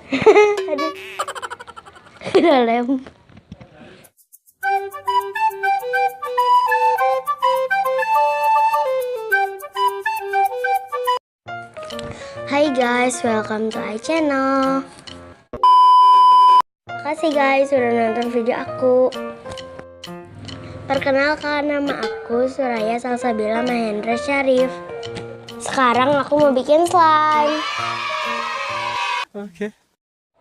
Aduh. Udah lem. Hai guys, welcome to my channel. Makasih guys sudah nonton video aku. Perkenalkan, nama aku Tsuraya Salsabila Mahendra Syarif. Sekarang aku mau bikin slime. Oke.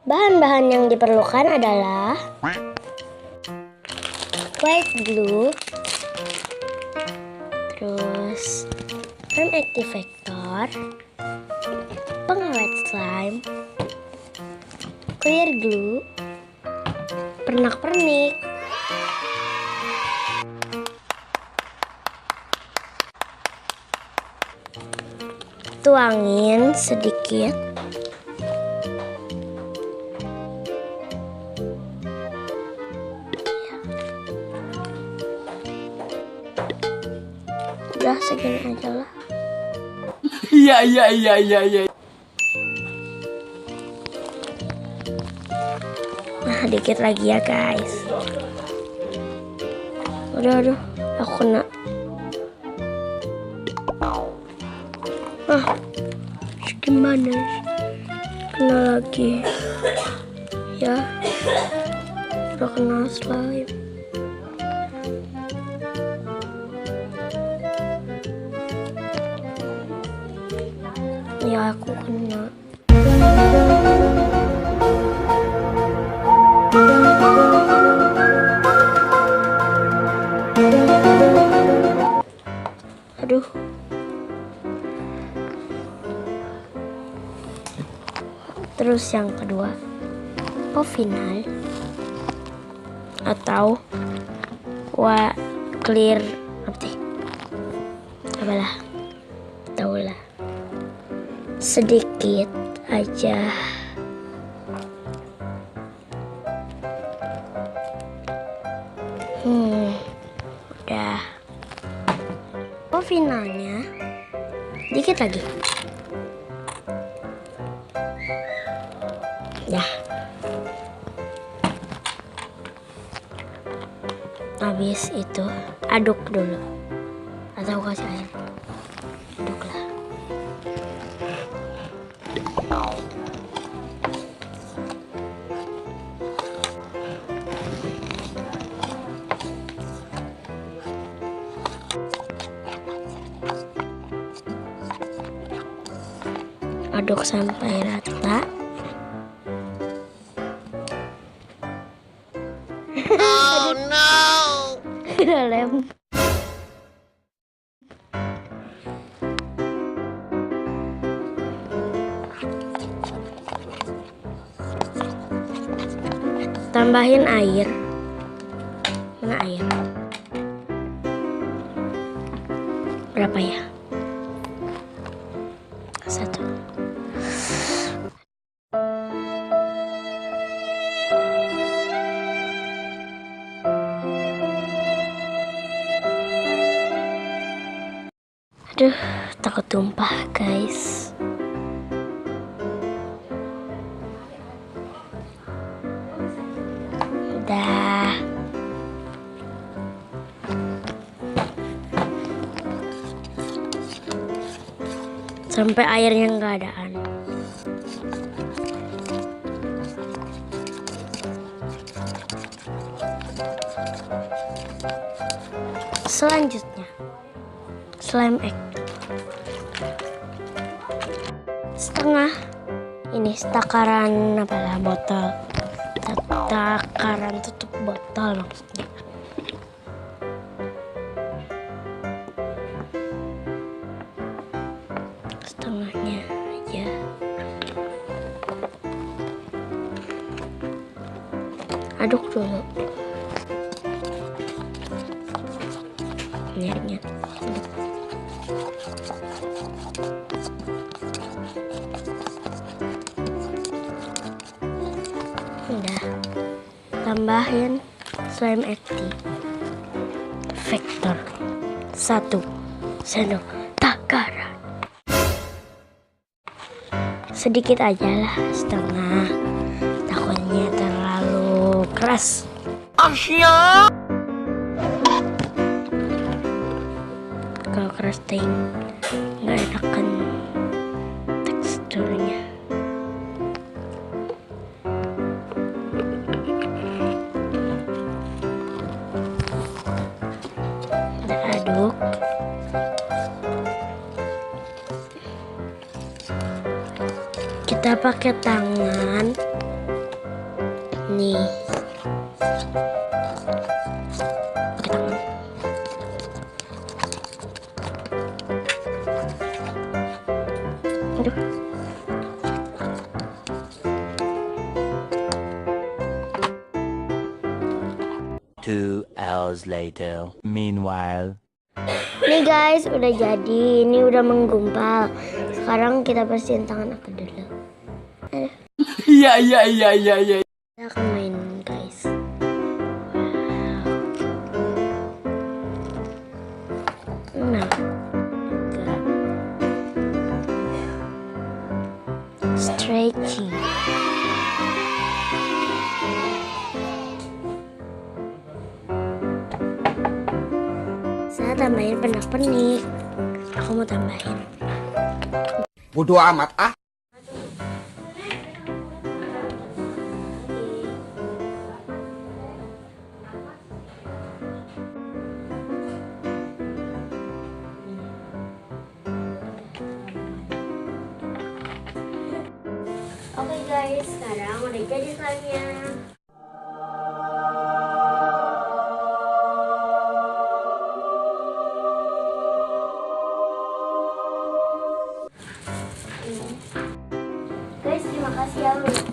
Bahan-bahan yang diperlukan adalah white glue, terus foam activator, pengawet slime, clear glue, pernak-pernik, tuangin sedikit, udah segini aja lah. Iya. Nah, dikit lagi ya guys. Aduh, aku kena. Gimana? Kena lagi. Ya, udah kena slime. Ya, aku kena. Aduh. Terus yang kedua, final atau clear apa sih? Apalah, tahulah. Sedikit aja. Udah. Finalnya dikit lagi. Ya. Habis itu aduk dulu. Atau kasih air. Aduklah. Aduk sampai rata. Oh no. Udah lem. Tambahin air. Mana air? Berapa ya? 1. Aduh, takut tumpah guys. Udah. Sampai airnya nggak adaan. Selanjutnya, slime egg. Setengah ini takaran apalah botol. Takaran tutup botol maksudnya. Setengahnya aja. Aduk dulu. Nyet. Udah. Tambahin slime activator 1 sendok takaran. Sedikit aja lah, setengah. keras. Asyik. Kalau keras teh nggak enak kan teksturnya. Kita aduk. Kita pakai tangan. Nih. Pakai tangan. Aduh. 2 hours later. Meanwhile. Nih guys, udah jadi. Ini udah menggumpal. Sekarang kita bersihin tangan aku dulu. Iya. Kita akan main guys. Nah, juga stretching. Saya tambahin pernak-pernik. Aku mau tambahin. Bodoh amat ah. Oke guys, sekarang udah jadi slime-nya. Guys, terima kasih ya udah